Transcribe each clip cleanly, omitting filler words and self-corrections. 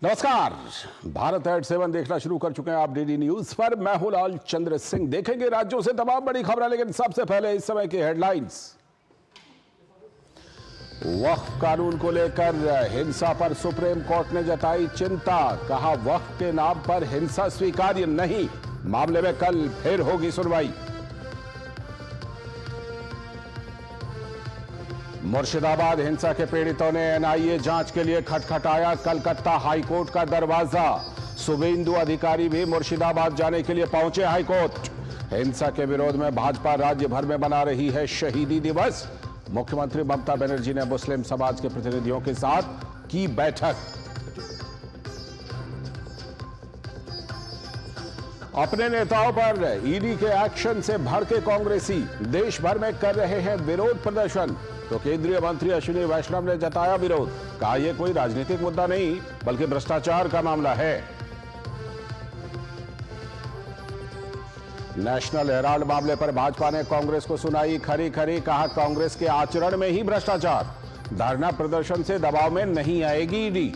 नमस्कार। भारत एट 7 देखना शुरू कर चुके हैं आप डीडी न्यूज पर। मैं हूं लाल चंद्र सिंह। देखेंगे राज्यों से तमाम बड़ी खबरें, लेकिन सबसे पहले इस समय की हेडलाइंस। वक्फ कानून को लेकर हिंसा पर सुप्रीम कोर्ट ने जताई चिंता। कहा वक्फ के नाम पर हिंसा स्वीकार्य नहीं। मामले में कल फिर होगी सुनवाई। मुर्शिदाबाद हिंसा के पीड़ितों ने एनआईए जांच के लिए खटखटाया कलकत्ता हाईकोर्ट का दरवाजा। शुभेंदु अधिकारी भी मुर्शिदाबाद जाने के लिए पहुंचे हाईकोर्ट। हिंसा के विरोध में भाजपा राज्य भर में मना रही है शहीदी दिवस। मुख्यमंत्री ममता बनर्जी ने मुस्लिम समाज के प्रतिनिधियों के साथ की बैठक। अपने नेताओं पर ईडी के एक्शन से भड़के कांग्रेसी देश भर में कर रहे हैं विरोध प्रदर्शन। तो केंद्रीय मंत्री अश्विनी वैष्णव ने जताया विरोध। कहा यह कोई राजनीतिक मुद्दा नहीं बल्कि भ्रष्टाचार का मामला है। नेशनल हेराल्ड मामले पर भाजपा ने कांग्रेस को सुनाई खरी खरी। कहा कांग्रेस के आचरण में ही भ्रष्टाचार। धरना प्रदर्शन से दबाव में नहीं आएगी ईडी।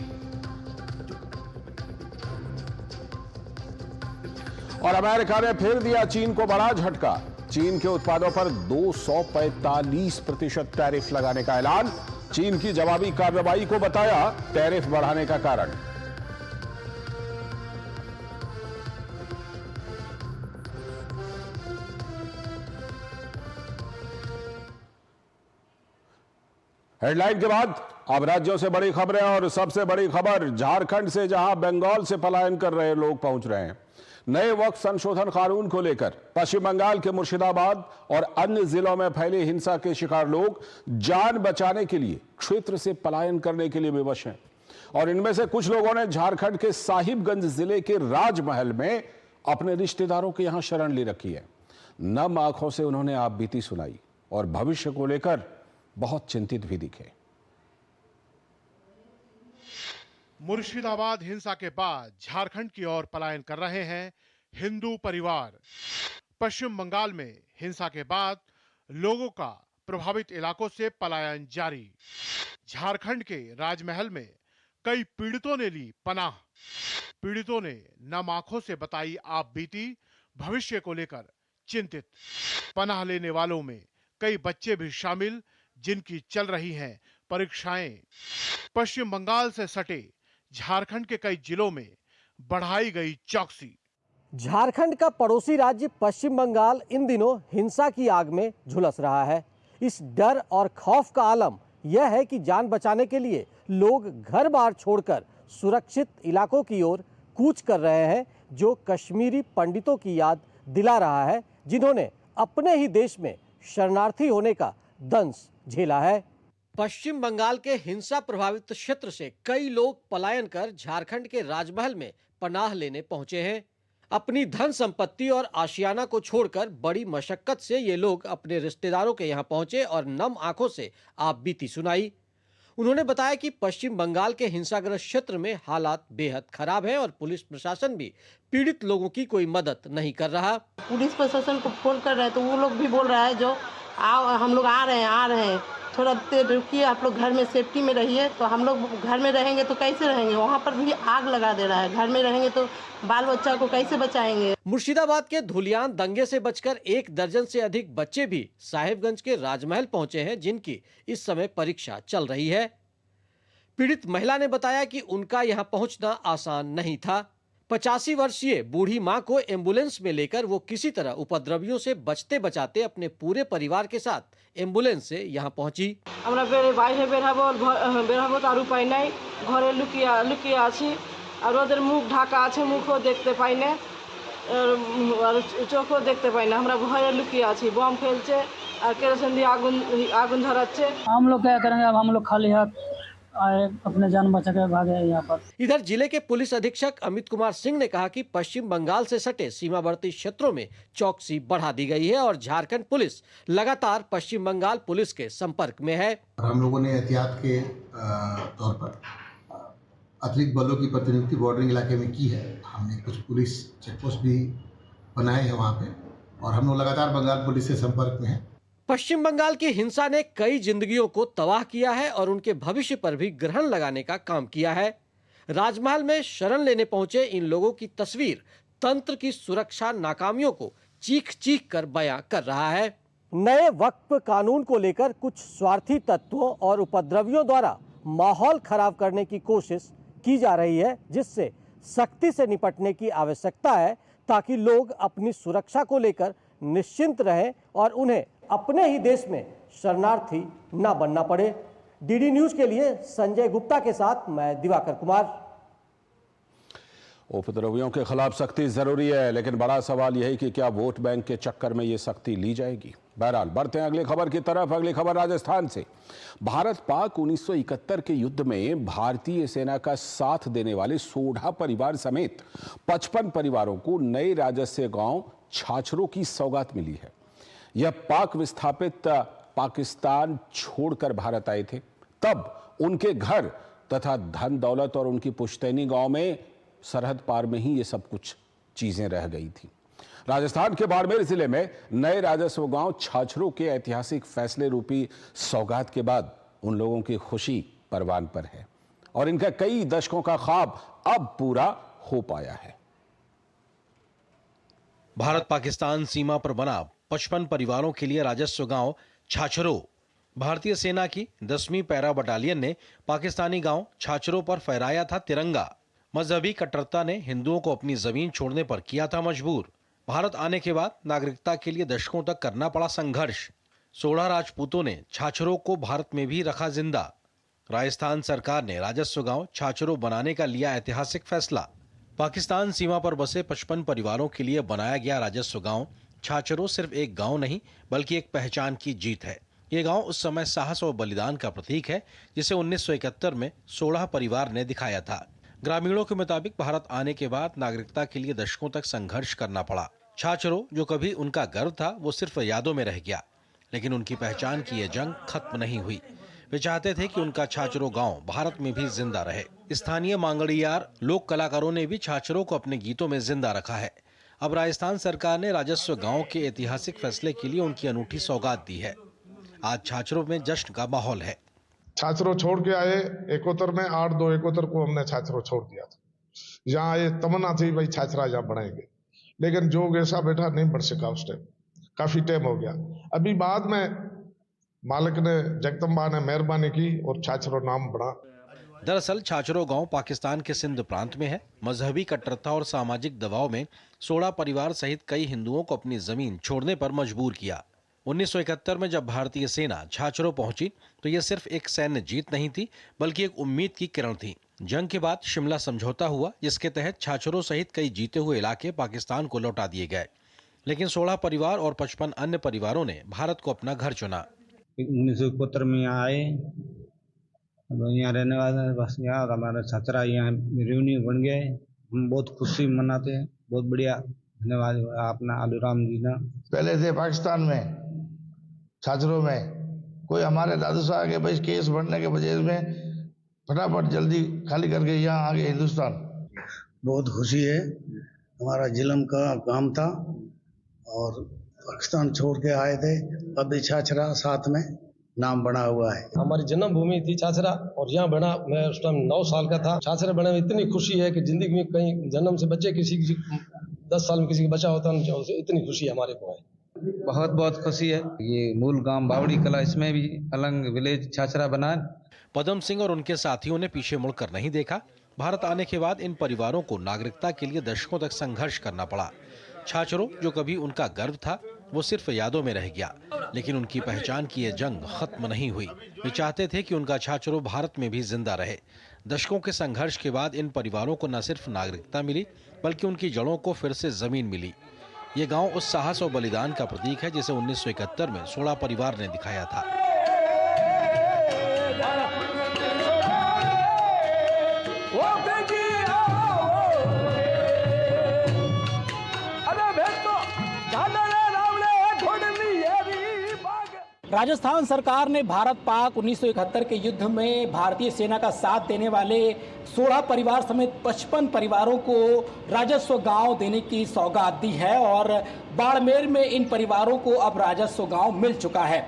और अमेरिका ने फिर दिया चीन को बड़ा झटका। चीन के उत्पादों पर 245% टैरिफ लगाने का ऐलान। चीन की जवाबी कार्रवाई को बताया टैरिफ बढ़ाने का कारण। हेडलाइन के बाद अब राज्यों से बड़ी खबरें। और सबसे बड़ी खबर झारखंड से, जहां बंगाल से पलायन कर रहे लोग पहुंच रहे हैं। नए वक्फ संशोधन कानून को लेकर पश्चिम बंगाल के मुर्शिदाबाद और अन्य जिलों में फैली हिंसा के शिकार लोग जान बचाने के लिए क्षेत्र से पलायन करने के लिए विवश हैं। और इनमें से कुछ लोगों ने झारखंड के साहिबगंज जिले के राजमहल में अपने रिश्तेदारों के यहां शरण ले रखी है। नम आंखों से उन्होंने आप बीती सुनाई और भविष्य को लेकर बहुत चिंतित भी दिखे। मुर्शिदाबाद हिंसा के बाद झारखंड की ओर पलायन कर रहे हैं हिंदू परिवार। पश्चिम बंगाल में हिंसा के बाद लोगों का प्रभावित इलाकों से पलायन जारी। झारखंड के राजमहल में कई पीड़ितों ने ली पनाह। पीड़ितों ने नम आंखों से बताई आप बीती, भविष्य को लेकर चिंतित। पनाह लेने वालों में कई बच्चे भी शामिल, जिनकी चल रही हैं परीक्षाएं। पश्चिम बंगाल से सटे झारखंड के कई जिलों में बढ़ाई गई चौकसी। झारखंड का पड़ोसी राज्य पश्चिम बंगाल इन दिनों हिंसा की आग में झुलस रहा है। इस डर और खौफ का आलम यह है कि जान बचाने के लिए लोग घर बार छोड़कर सुरक्षित इलाकों की ओर कूच कर रहे हैं, जो कश्मीरी पंडितों की याद दिला रहा है, जिन्होंने अपने ही देश में शरणार्थी होने का दंश झेला है। पश्चिम बंगाल के हिंसा प्रभावित क्षेत्र से कई लोग पलायन कर झारखंड के राजमहल में पनाह लेने पहुंचे हैं। अपनी धन संपत्ति और आशियाना को छोड़कर बड़ी मशक्कत से ये लोग अपने रिश्तेदारों के यहाँ पहुंचे और नम आंखों से आप बीती सुनाई। उन्होंने बताया कि पश्चिम बंगाल के हिंसाग्रस्त क्षेत्र में हालात बेहद खराब हैं और पुलिस प्रशासन भी पीड़ित लोगों की कोई मदद नहीं कर रहा। पुलिस प्रशासन को फोन कर रहे हैं तो वो लोग भी बोल रहा है जो आओ, हम लोग आ रहे हैं, थोड़ा देर रुकिए, आप लोग घर में सेफ्टी में रहिए। तो हम लोग घर में रहेंगे तो कैसे रहेंगे? वहाँ पर भी आग लगा दे रहा है। घर में रहेंगे तो बाल बच्चा को कैसे बचाएंगे? मुर्शिदाबाद के धुलियान दंगे से बचकर 1 दर्जन से अधिक बच्चे भी साहिबगंज के राजमहल पहुंचे हैं, जिनकी इस समय परीक्षा चल रही है। पीड़ित महिला ने बताया कि उनका यहाँ पहुंचना आसान नहीं था। 85 वर्षीय बूढ़ी मां को एम्बुलेंस में लेकर वो किसी तरह उपद्रवियों से बचते बचाते अपने पूरे परिवार के साथ एम्बुलेंस से यहाँ पहुंची। আমরা বাইরে বেরাবো তার উপায় নাই, ঘরে লুকিয়ে আছি আর ওদের মুখ ঢাকা আছে, মুখও দেখতে পাই না আর চোখও দেখতে পাই না। আমরা ভয়ে লুকিয়ে আছি, বম ফেলছে আর কেরোসিন দিয়ে আগুন ধরাচ্ছে। हम लोग क्या करेंगे? अब हम लोग खाली हाथ आए, अपने जान बचा के भागे यहाँ पर। इधर जिले के पुलिस अधीक्षक अमित कुमार सिंह ने कहा कि पश्चिम बंगाल से सटे सीमावर्ती क्षेत्रों में चौकसी बढ़ा दी गई है और झारखंड पुलिस लगातार पश्चिम बंगाल पुलिस के संपर्क में है। हम लोगों ने एहतियात के तौर पर अतिरिक्त बलों की प्रतिनियुक्ति बॉर्डरिंग इलाके में की है। हमने कुछ पुलिस चेकपोस्ट भी बनाए हैं वहाँ पे और हम लोग लगातार बंगाल पुलिस से संपर्क में हैं। पश्चिम बंगाल की हिंसा ने कई जिंदगियों को तबाह किया है और उनके भविष्य पर भी ग्रहण लगाने का काम किया है। राजमहल में शरण लेने पहुंचे इन लोगों की तस्वीर तंत्र की सुरक्षा नाकामियों को चीख चीख कर बयां कर रहा है। नए वक्फ कानून को लेकर कुछ स्वार्थी तत्वों और उपद्रवियों द्वारा माहौल खराब करने की कोशिश की जा रही है, जिससे सख्ती से निपटने की आवश्यकता है ताकि लोग अपनी सुरक्षा को लेकर निश्चिंत रहें और उन्हें अपने ही देश में शरणार्थी न बनना पड़े। डीडी न्यूज के लिए संजय गुप्ता के साथ मैं दिवाकर कुमार। उपद्रवियों के खिलाफ सख्ती जरूरी है, लेकिन बड़ा सवाल यह है कि क्या वोट बैंक के चक्कर में ये सख्ती ली जाएगी। बहरहाल बढ़ते हैं अगली खबर की तरफ। अगली खबर राजस्थान से। भारत पाक 1971 के युद्ध में भारतीय सेना का साथ देने वाले सोढ़ा परिवार समेत 55 परिवारों को नए राजस्व गांव छाछरों की सौगात मिली है। यह पाक विस्थापित पाकिस्तान छोड़कर भारत आए थे, तब उनके घर तथा धन दौलत और उनकी पुश्तैनी गांव में सरहद पार में ही ये सब कुछ चीजें रह गई थी। राजस्थान के बाड़मेर जिले में नए राजस्व गांव छाछरों के ऐतिहासिक फैसले रूपी सौगात के बाद उन लोगों की खुशी परवान पर है और इनका कई दशकों का ख्वाब अब पूरा हो पाया है। भारत पाकिस्तान सीमा पर बना 55 परिवारों के लिए राजस्व गांव छाछरों। भारतीय सेना की 10वीं पैरा बटालियन ने पाकिस्तानी गांव छाछरों पर फहराया था तिरंगा। मजहबी कट्टरता ने हिंदुओं को अपनी जमीन छोड़ने पर किया था मजबूर। भारत आने के बाद नागरिकता के लिए दशकों तक करना पड़ा संघर्ष। सोढ़ा राजपूतों ने छाछरों को भारत में भी रखा जिंदा। राजस्थान सरकार ने राजस्व गांव छाछरों बनाने का लिया ऐतिहासिक फैसला। पाकिस्तान सीमा पर बसे 55 परिवारों के लिए बनाया गया राजस्व गांव छाछरों सिर्फ एक गांव नहीं बल्कि एक पहचान की जीत है। ये गांव उस समय साहस और बलिदान का प्रतीक है जिसे 1971 में सोढ़ा परिवार ने दिखाया था। ग्रामीणों के मुताबिक भारत आने के बाद नागरिकता के लिए दशकों तक संघर्ष करना पड़ा। छाछरों जो कभी उनका गर्व था वो सिर्फ यादों में रह गया, लेकिन उनकी पहचान की ये जंग खत्म नहीं हुई। वे चाहते थे कि उनका छाछरों गांव भारत में भी जिंदा रहे। स्थानीय मांगड़ियार लोक कलाकारों ने भी छाछरों को अपने गीतों में जिंदा रखा है। अब राजस्थान सरकार ने राजस्व गांव के ऐतिहासिक फैसले के लिए उनकी अनूठी सौगात दी है। आज छाछरों में जश्न का माहौल है। छाछरों छोड़ के आए 71 में 8/2/71 को हमने छाछरों छोड़ दिया था। यहाँ ये तमन्ना थी भाई छाछरा यहाँ बढ़ाएंगे, लेकिन जोग ऐसा बैठा नहीं बढ़ सका। उस टाइम काफी टाइम हो गया। अभी बाद में मालिक ने जगदम्बा ने मेहरबानी की और छाछरों नाम बढ़ा। दरअसल छाछरों गांव पाकिस्तान के सिंध प्रांत में है। मजहबी कट्टरता और सामाजिक दबाव में सोढ़ा परिवार सहित कई हिंदुओं को अपनी जमीन छोड़ने पर मजबूर किया। 1971 में जब भारतीय सेना छाछरों पहुंची तो यह सिर्फ एक सैन्य जीत नहीं थी बल्कि एक उम्मीद की किरण थी। जंग के बाद शिमला समझौता हुआ जिसके तहत छाछरों सहित कई जीते हुए इलाके पाकिस्तान को लौटा दिए गए, लेकिन सोढ़ा परिवार और 55 अन्य परिवारों ने भारत को अपना घर चुना। 1971 में यहाँ आए, यहाँ रहने वाले बस यहाँ हमारा छाछरा यहाँ रेवन्यू बन गए। हम बहुत खुशी मनाते हैं। बहुत बढ़िया, धन्यवाद अपना आलूराम जी ना। पहले थे पाकिस्तान में छाछरों में, कोई हमारे दादू साहब के भाई केस बढ़ने के वजह में फटाफट जल्दी खाली करके यहाँ आ गए हिंदुस्तान। बहुत खुशी है। हमारा जिलम का काम था और पाकिस्तान छोड़ के आए थे, अभी छाछरा साथ में नाम बना हुआ है। हमारी जन्मभूमि थी छाछरा और यहाँ बना। मैं उस टाइम 9 साल का था। छाछरा बने में इतनी खुशी है कि जिंदगी में कहीं जन्म से बच्चे किसी 10 साल में किसी का बच्चा होता है, इतनी खुशी हमारे को है। बहुत बहुत खुशी है। ये मूल गांव बावड़ी कला, इसमें भी अलंग विलेज छाछरा बना। पदम सिंह और उनके साथियों ने पीछे मुड़कर नहीं देखा। भारत आने के बाद इन परिवारों को नागरिकता के लिए दशकों तक संघर्ष करना पड़ा। छाछरों जो कभी उनका गर्व था वो सिर्फ यादों में रह गया, लेकिन उनकी पहचान की ये जंग खत्म नहीं हुई। वे चाहते थे कि उनका छाछरों भारत में भी जिंदा रहे। दशकों के संघर्ष के बाद इन परिवारों को न सिर्फ नागरिकता मिली बल्कि उनकी जड़ों को फिर से जमीन मिली। ये गांव उस साहस और बलिदान का प्रतीक है जिसे 1971 में सोढ़ा परिवार ने दिखाया था। राजस्थान सरकार ने भारत पाक 1971 के युद्ध में भारतीय सेना का साथ देने वाले सोढ़ा परिवार समेत 55 परिवारों को राजस्व गांव देने की सौगात दी है और बाड़मेर में इन परिवारों को अब राजस्व गांव मिल चुका है।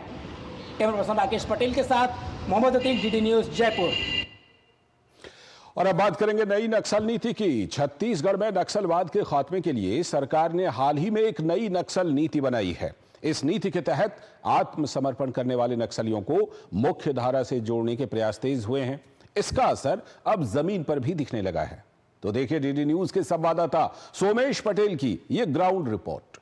कैमरा पर्सन राकेश पटेल के साथ मोहम्मद अतीक, डीडी न्यूज, जयपुर। और अब बात करेंगे नई नक्सल नीति की। छत्तीसगढ़ में नक्सलवाद के खात्मे के लिए सरकार ने हाल ही में एक नई नक्सल नीति बनाई है। इस नीति के तहत आत्मसमर्पण करने वाले नक्सलियों को मुख्य धारा से जोड़ने के प्रयास तेज हुए हैं। इसका असर अब जमीन पर भी दिखने लगा है। तो देखिए डीडी न्यूज के संवाददाता सोमेश पटेल की यह ग्राउंड रिपोर्ट।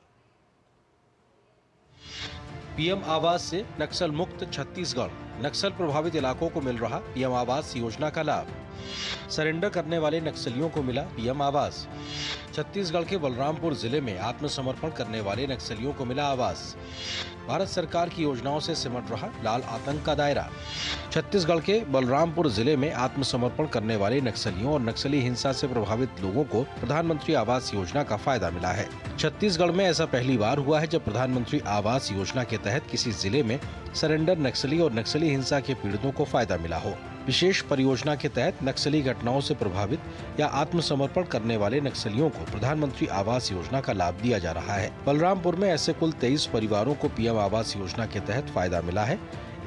पीएम आवास से नक्सल मुक्त छत्तीसगढ़, नक्सल प्रभावित इलाकों को मिल रहा पीएम आवास योजना का लाभ। सरेंडर करने वाले नक्सलियों को मिला पीएम आवास। छत्तीसगढ़ के बलरामपुर जिले में आत्मसमर्पण करने वाले नक्सलियों को मिला आवास। भारत सरकार की योजनाओं से सिमट रहा लाल आतंक का दायरा। छत्तीसगढ़ के बलरामपुर जिले में आत्मसमर्पण करने वाले नक्सलियों और नक्सली हिंसा से प्रभावित लोगों को प्रधानमंत्री आवास योजना का फायदा मिला है। छत्तीसगढ़ में ऐसा पहली बार हुआ है जब प्रधानमंत्री आवास योजना के तहत किसी जिले में सरेंडर नक्सली और नक्सली हिंसा के पीड़ितों को फायदा मिला हो। विशेष परियोजना के तहत नक्सली घटनाओं से प्रभावित या आत्मसमर्पण करने वाले नक्सलियों को प्रधानमंत्री आवास योजना का लाभ दिया जा रहा है। बलरामपुर में ऐसे कुल 23 परिवारों को पीएम आवास योजना के तहत फायदा मिला है।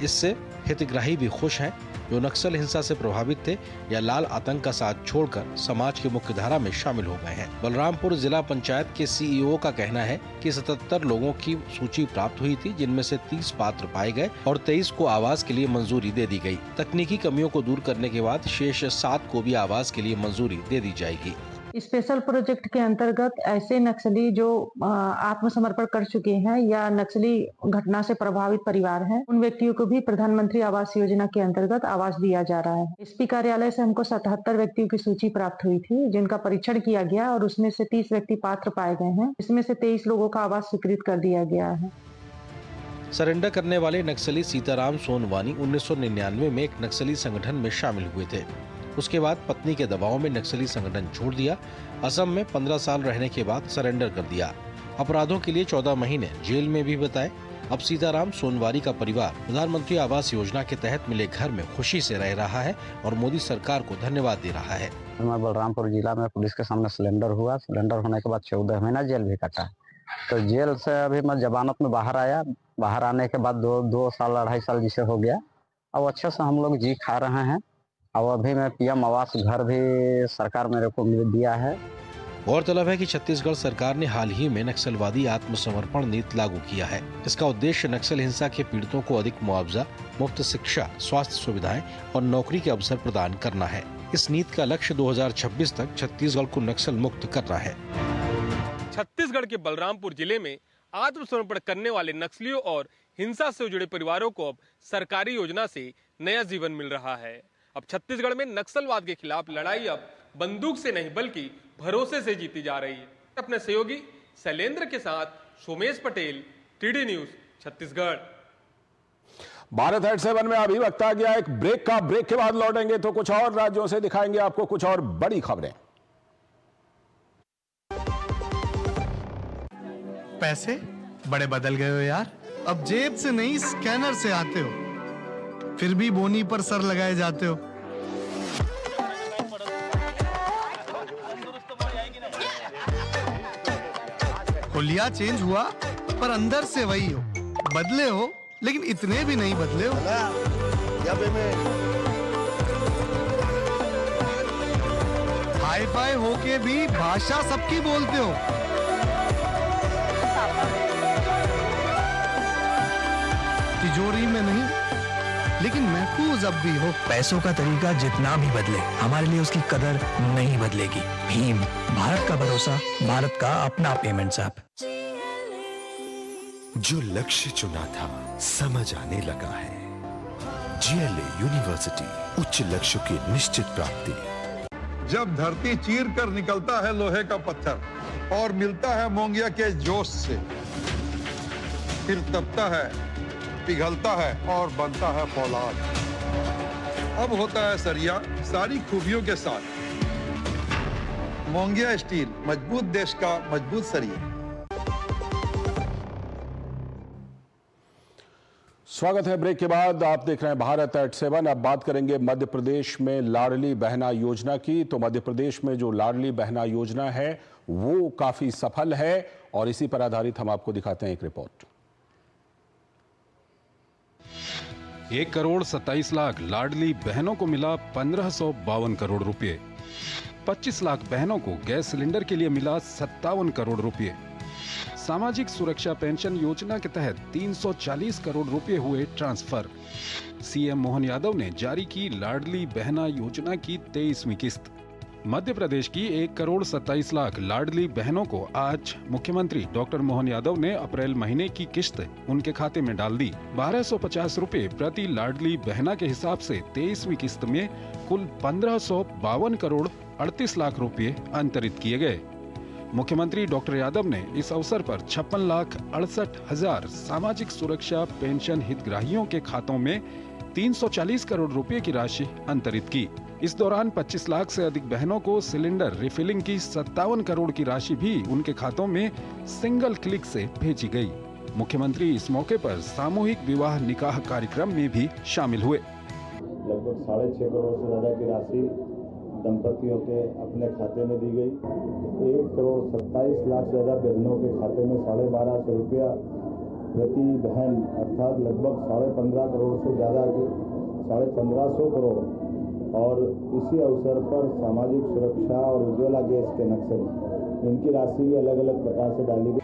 इससे हितग्राही भी खुश हैं जो नक्सल हिंसा से प्रभावित थे या लाल आतंक का साथ छोड़कर समाज की मुख्य धारा में शामिल हो गए हैं। बलरामपुर जिला पंचायत के सीईओ का कहना है कि 77 लोगों की सूची प्राप्त हुई थी, जिनमें से 30 पात्र पाए गए और 23 को आवास के लिए मंजूरी दे दी गई। तकनीकी कमियों को दूर करने के बाद शेष 7 को भी आवास के लिए मंजूरी दे दी जाएगी। स्पेशल प्रोजेक्ट के अंतर्गत ऐसे नक्सली जो आत्मसमर्पण कर चुके हैं या नक्सली घटना से प्रभावित परिवार हैं, उन व्यक्तियों को भी प्रधानमंत्री आवास योजना के अंतर्गत आवास दिया जा रहा है। एसपी कार्यालय से हमको 77 व्यक्तियों की सूची प्राप्त हुई थी, जिनका परीक्षण किया गया और उसमें से 30 व्यक्ति पात्र पाए गए हैं। इसमें से 23 लोगों का आवास स्वीकृत कर दिया गया है। सरेंडर करने वाले नक्सली सीताराम सोनवानी 1999 में एक नक्सली संगठन में शामिल हुए थे। उसके बाद पत्नी के दबाव में नक्सली संगठन छोड़ दिया। असम में 15 साल रहने के बाद सरेंडर कर दिया। अपराधों के लिए 14 महीने जेल में भी बिताए। अब सीताराम सोनवारी का परिवार प्रधानमंत्री आवास योजना के तहत मिले घर में खुशी से रह रहा है और मोदी सरकार को धन्यवाद दे रहा है। मैं बलरामपुर जिला में पुलिस के सामने सिलेंडर हुआ। सिलेंडर होने के बाद 14 महीना जेल भी कटा। तो जेल से अभी मैं जमानत में बाहर आया। बाहर आने के बाद 2 साल 2.5 साल जिसे हो गया। अब अच्छे से हम लोग जी खा रहे हैं। और अभी मैं पीएम आवास घर भी सरकार मेरे को दिया है। गौरतलब है कि छत्तीसगढ़ सरकार ने हाल ही में नक्सलवादी आत्मसमर्पण नीति लागू किया है। इसका उद्देश्य नक्सल हिंसा के पीड़ितों को अधिक मुआवजा, मुफ्त शिक्षा, स्वास्थ्य सुविधाएं और नौकरी के अवसर प्रदान करना है। इस नीति का लक्ष्य 2026 तक छत्तीसगढ़ को नक्सल मुक्त करना है। छत्तीसगढ़ के बलरामपुर जिले में आत्मसमर्पण करने वाले नक्सलियों और हिंसा से जुड़े परिवारों को अब सरकारी योजना से नया जीवन मिल रहा है। अब छत्तीसगढ़ में नक्सलवाद के खिलाफ लड़ाई अब बंदूक से नहीं बल्कि भरोसे से जीती जा रही है। अपने सहयोगी शैलेंद्र के साथ Somesh Patel, TD news, Chhattisgarh. Bharat at 7 में अभी वक्त आ गया एक ब्रेक का। ब्रेक के बाद लौटेंगे तो कुछ और राज्यों से दिखाएंगे आपको कुछ और बड़ी खबरें। पैसे बड़े बदल गए हो यार। अब जेब से नहीं स्कैनर से आते हो, फिर भी बोनी पर सर लगाए जाते हो। हुलिया चेंज हुआ पर अंदर से वही हो। बदले हो लेकिन इतने भी नहीं बदले हो। हाई फाई होके भी भाषा सबकी बोलते हो। तिजोरी में नहीं लेकिन महफूज अब भी हो। पैसों का तरीका जितना भी बदले, हमारे लिए उसकी कदर नहीं बदलेगी। भीम, भारत का भरोसा, भारत का अपना पेमेंट्स ऐप। जो लक्ष्य चुना था समझ आने लगा है। GLA यूनिवर्सिटी, उच्च लक्ष्य की निश्चित प्राप्ति। जब धरती चीर कर निकलता है लोहे का पत्थर और मिलता है मोंगिया के जोश से, फिर तपता है, पिघलता है और बनता है फौलाद। अब होता है सरिया सारी खूबियों के साथ। मोंगिया स्टील, मजबूत देश का मजबूत सरिया। स्वागत है ब्रेक के बाद। आप देख रहे हैं भारत एट 7। अब बात करेंगे मध्य प्रदेश में लाडली बहना योजना की। तो मध्य प्रदेश में जो लाडली बहना योजना है वो काफी सफल है और इसी पर आधारित हम आपको दिखाते हैं एक रिपोर्ट। 1,27,00,000 लाडली बहनों को मिला 1,552 करोड़ रुपए। 25 लाख बहनों को गैस सिलेंडर के लिए मिला 57 करोड़ रुपए। सामाजिक सुरक्षा पेंशन योजना के तहत 340 करोड़ रुपए हुए ट्रांसफर। सीएम मोहन यादव ने जारी की लाडली बहना योजना की 23वीं किस्त। मध्य प्रदेश की 1,27,00,000 लाडली बहनों को आज मुख्यमंत्री डॉक्टर मोहन यादव ने अप्रैल महीने की किस्त उनके खाते में डाल दी। 1,250 रुपए प्रति लाडली बहना के हिसाब से 23वीं किस्त में कुल 1,552 करोड़ 38 लाख रुपए अंतरित किए गए। मुख्यमंत्री डॉक्टर यादव ने इस अवसर पर 56,68,000 सामाजिक सुरक्षा पेंशन हितग्राहियों के खातों में 340 करोड़ रुपए की राशि अंतरित की। इस दौरान 25 लाख से अधिक बहनों को सिलेंडर रिफिलिंग की 57 करोड़ की राशि भी उनके खातों में सिंगल क्लिक से भेजी गई। मुख्यमंत्री इस मौके पर सामूहिक विवाह निकाह कार्यक्रम में भी शामिल हुए। लगभग 6.5 करोड़ से ज्यादा की राशि दंपतियों के अपने खाते में दी गई। 1,27,00,000 से ज्यादा बहनों के खाते में 1,250 रुपया प्रति बहन अर्थात लगभग 15.5 करोड़ से ज्यादा की 1,550 करोड़। और इसी अवसर पर सामाजिक सुरक्षा और उज्ज्वला गैस के नक्शे इनकी राशि भी अलग अलग प्रकार से डाली गई।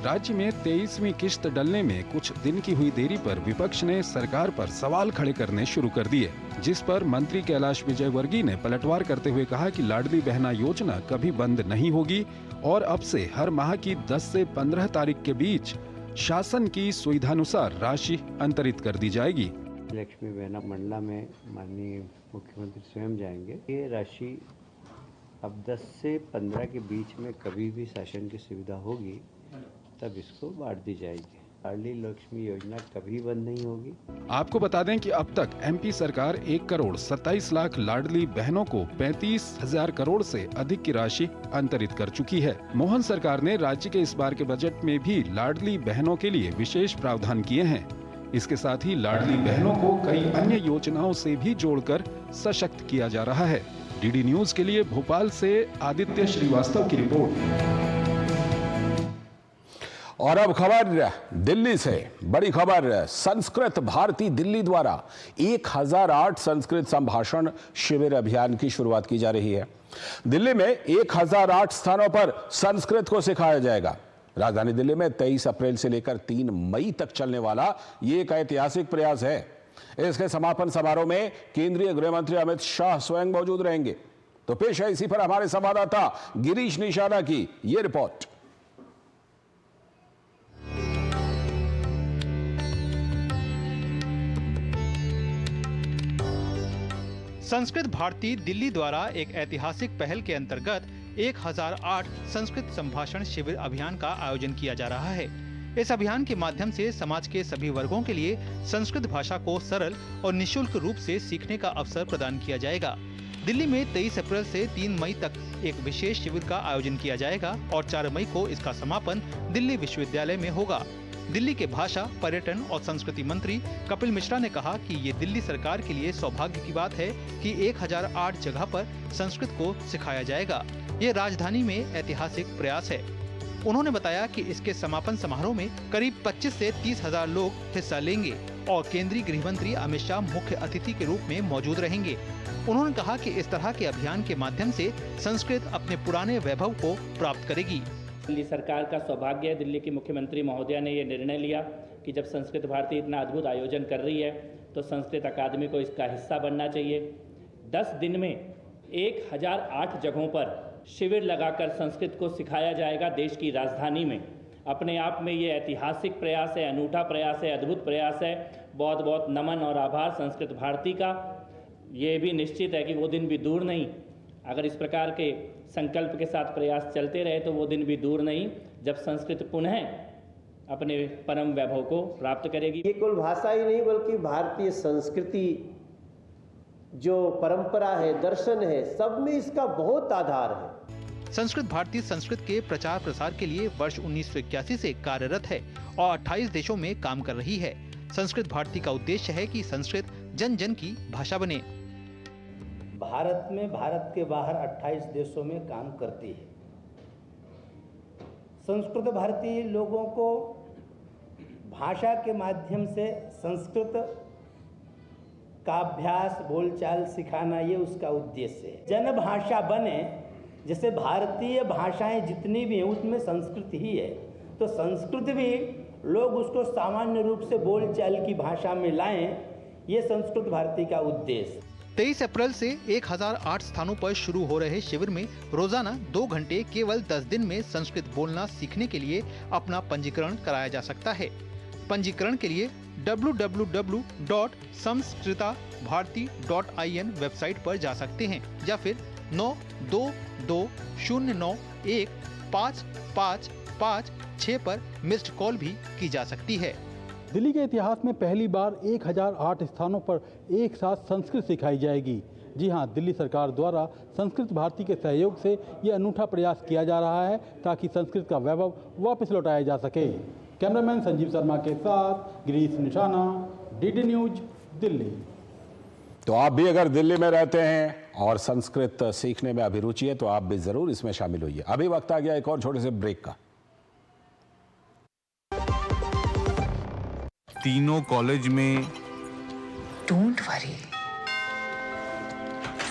राज्य में 23वीं किस्त डलने में कुछ दिन की हुई देरी पर विपक्ष ने सरकार पर सवाल खड़े करने शुरू कर दिए, जिस पर मंत्री कैलाश विजयवर्गीय ने पलटवार करते हुए कहा कि लाडली बहना योजना कभी बंद नहीं होगी और अब से हर माह की 10 से 15 तारीख के बीच शासन की सुविधानुसार राशि अंतरित कर दी जाएगी। लक्ष्मी बहना मंडला में माननीय मुख्यमंत्री स्वयं जाएंगे। ये राशि अब 10 से 15 के बीच में कभी भी शासन की सुविधा होगी तब इसको बांट दी जाएगी। लाडली लक्ष्मी योजना कभी बंद नहीं होगी। आपको बता दें कि अब तक एमपी सरकार 1,27,00,000 लाडली बहनों को 35,000 करोड़ से अधिक की राशि अंतरित कर चुकी है। मोहन सरकार ने राज्य के इस बार के बजट में भी लाडली बहनों के लिए विशेष प्रावधान किए हैं। इसके साथ ही लाडली बहनों को कई अन्य योजनाओं से भी जोड़कर सशक्त किया जा रहा है। डीडी न्यूज के लिए भोपाल से आदित्य श्रीवास्तव की रिपोर्ट। और अब खबर दिल्ली से, बड़ी खबर। संस्कृत भारती दिल्ली द्वारा 1008 संस्कृत संभाषण शिविर अभियान की शुरुआत की जा रही है। दिल्ली में 1008 स्थानों पर संस्कृत को सिखाया जाएगा। राजधानी दिल्ली में 23 अप्रैल से लेकर 3 मई तक चलने वाला ये एक ऐतिहासिक प्रयास है। इसके समापन समारोह में केंद्रीय गृह मंत्री अमित शाह स्वयं मौजूद रहेंगे। तो पेश है इसी पर हमारे संवाददाता गिरीश निशाना की ये रिपोर्ट। संस्कृत भारती दिल्ली द्वारा एक ऐतिहासिक पहल के अंतर्गत 1008 संस्कृत संभाषण शिविर अभियान का आयोजन किया जा रहा है। इस अभियान के माध्यम से समाज के सभी वर्गों के लिए संस्कृत भाषा को सरल और निशुल्क रूप से सीखने का अवसर प्रदान किया जाएगा। दिल्ली में 23 अप्रैल से 3 मई तक एक विशेष शिविर का आयोजन किया जाएगा और 4 मई को इसका समापन दिल्ली विश्वविद्यालय में होगा। दिल्ली के भाषा, पर्यटन और संस्कृति मंत्री कपिल मिश्रा ने कहा कि ये दिल्ली सरकार के लिए सौभाग्य की बात है कि 1008 जगह पर संस्कृत को सिखाया जाएगा। ये राजधानी में ऐतिहासिक प्रयास है। उन्होंने बताया कि इसके समापन समारोह में करीब 25 से 30,000 लोग हिस्सा लेंगे और केंद्रीय गृह मंत्री अमित शाह मुख्य अतिथि के रूप में मौजूद रहेंगे। उन्होंने कहा कि इस तरह के अभियान के माध्यम से संस्कृत अपने पुराने वैभव को प्राप्त करेगी। दिल्ली सरकार का सौभाग्य है, दिल्ली की मुख्यमंत्री महोदया ने ये निर्णय लिया कि जब संस्कृत भारती इतना अद्भुत आयोजन कर रही है तो संस्कृत अकादमी को इसका हिस्सा बनना चाहिए। 10 दिन में 1008 जगहों पर शिविर लगाकर संस्कृत को सिखाया जाएगा देश की राजधानी में। अपने आप में ये ऐतिहासिक प्रयास है, अनूठा प्रयास है, अद्भुत प्रयास है। बहुत बहुत नमन और आभार संस्कृत भारती का। ये भी निश्चित है कि वो दिन भी दूर नहीं, अगर इस प्रकार के संकल्प के साथ प्रयास चलते रहे तो वो दिन भी दूर नहीं जब संस्कृत पुनः अपने परम वैभव को प्राप्त करेगी। ये केवल भाषा ही नहीं बल्कि भारतीय संस्कृति जो परंपरा है, दर्शन है, सब में इसका बहुत आधार है। संस्कृत भारती संस्कृत के प्रचार प्रसार के लिए वर्ष 1981 से कार्यरत है और 28 देशों में काम कर रही है। संस्कृत भारती का उद्देश्य है कि संस्कृत जन जन की भाषा बने। भारत में, भारत के बाहर 28 देशों में काम करती है। संस्कृत भारती लोगों को भाषा के माध्यम से संस्कृत का अभ्यास, बोलचाल सिखाना, ये उसका उद्देश्य है। जनभाषा बने, जैसे भारतीय भाषाएं जितनी भी हैं उसमें संस्कृत ही है, तो संस्कृत भी लोग उसको सामान्य रूप से बोलचाल की भाषा में लाएं, ये संस्कृत भारती का उद्देश्य। 23 अप्रैल से 1008 स्थानों पर शुरू हो रहे शिविर में रोजाना 2 घंटे केवल 10 दिन में संस्कृत बोलना सीखने के लिए अपना पंजीकरण कराया जा सकता है। पंजीकरण के लिए www.samskritabharati.in वेबसाइट पर जा सकते हैं या फिर 9220915556 पर मिस्ड कॉल भी की जा सकती है। दिल्ली के इतिहास में पहली बार 1008 स्थानों पर एक साथ संस्कृत सिखाई जाएगी। जी हां, दिल्ली सरकार द्वारा संस्कृत भारती के सहयोग से ये अनूठा प्रयास किया जा रहा है ताकि संस्कृत का वैभव वापस लौटाया जा सके। कैमरामैन संजीव शर्मा के साथ गिरीश निशाना, डीडी न्यूज, दिल्ली। तो आप भी अगर दिल्ली में रहते हैं और संस्कृत सीखने में अभिरुचि है तो आप भी जरूर इसमें शामिल होइए। अभी वक्त आ गया एक और छोटे से ब्रेक का। तीनों कॉलेज में डोंट वरी,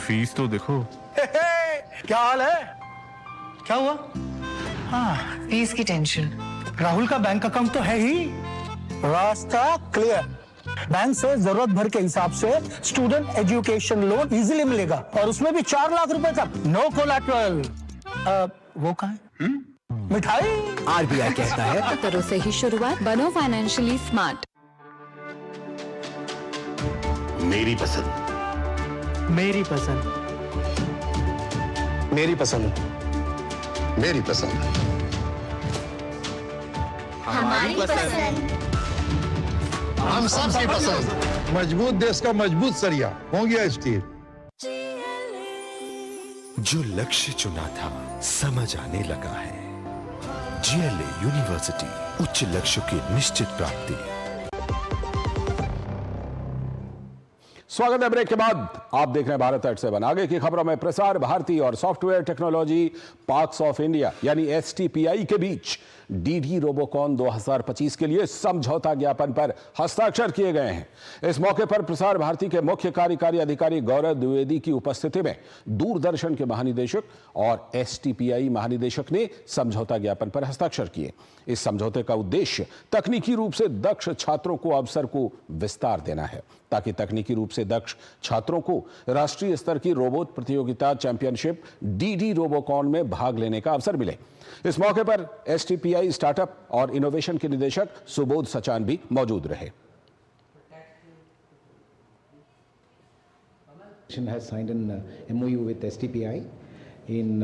फीस तो देखो। क्या हाल है? क्या हुआ? हाँ, फीस की टेंशन। राहुल का बैंक अकाउंट तो है ही, रास्ता क्लियर। बैंक से जरूरत भर के हिसाब से स्टूडेंट एजुकेशन लोन इजीली मिलेगा और उसमें भी 4 लाख रुपए तक, नो कोलैटरल। वो कहाँ है? मिठाई। आरबीआई कहता है करो से ही शुरुआत, बनो फाइनेंशियली स्मार्ट। मेरी पसंद, मेरी पसंद, मेरी पसंद, मेरी पसंद, हमारी पसंद, हम सबकी पसंद। मजबूत देश का मजबूत सरिया हो गया स्टील। जो लक्ष्य चुना था समझ आने लगा है। जीएलए यूनिवर्सिटी, उच्च लक्ष्य की निश्चित प्राप्ति। स्वागत है ब्रेक के बाद। आप देख रहे हैं भारत 8/7। आगे की खबरों में प्रसार भारती और software technology parks of India यानी एसटीपीआई के बीच डीडी रोबोकॉन 2025 के लिए समझौता ज्ञापन पर हस्ताक्षर किए गए हैं। इस मौके पर प्रसार भारती के मुख्य कार्यकारी अधिकारी गौरव द्विवेदी की उपस्थिति में दूरदर्शन के महानिदेशक और एसटीपीआई महानिदेशक ने समझौता ज्ञापन पर हस्ताक्षर किए। इस समझौते का उद्देश्य तकनीकी रूप से दक्ष छात्रों को अवसर को विस्तार देना है ताकि तकनीकी रूप से दक्ष छात्रों को राष्ट्रीय स्तर की रोबोट प्रतियोगिता चैंपियनशिप डीडी रोबोकॉन में भाग लेने का अवसर मिले। इस मौके पर एसटीपीआई स्टार्टअप और इनोवेशन के निदेशक सुबोध सचान भी मौजूद रहे। Has signed an MOU with STPI in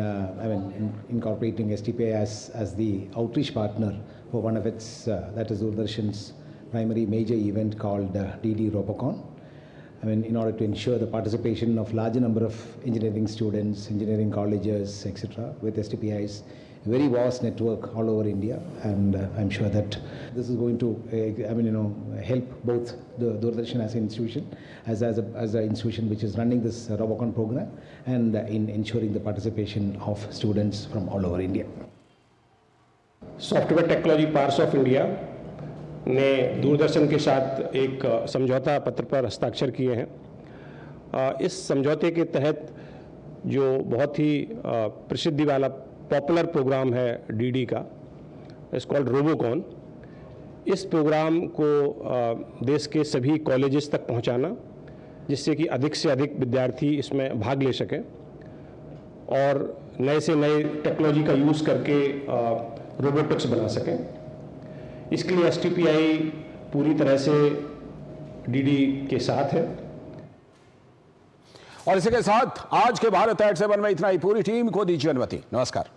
incorporating STPI as the outreach partner for one of its that is Doordarshan's primary major event called DD Robocon. In order to ensure the participation of larger number of engineering students, engineering colleges, etc. with STPI's very vast network all over India, and I'm sure that this is going to help both the Doordarshan as an institution, as an institution which is running this Robocon program, and in ensuring the participation of students from all over India. Software technology parks of India ने दूरदर्शन के साथ एक समझौता पत्र पर हस्ताक्षर किए हैं। इस समझौते के तहत जो बहुत ही प्रसिद्धि वाला पॉपुलर प्रोग्राम है डीडी का, इट्स कॉल्ड रोबोकॉन, इस प्रोग्राम को देश के सभी कॉलेजेस तक पहुंचाना जिससे कि अधिक से अधिक विद्यार्थी इसमें भाग ले सकें और नए से नए टेक्नोलॉजी का यूज़ करके रोबोटिक्स बना सकें। इसके लिए एसटीपीआई पूरी तरह से डीडी के साथ है। और इसी के साथ आज के भारत 8/7 में इतना ही। पूरी टीम को दीजिए अनुमति। नमस्कार।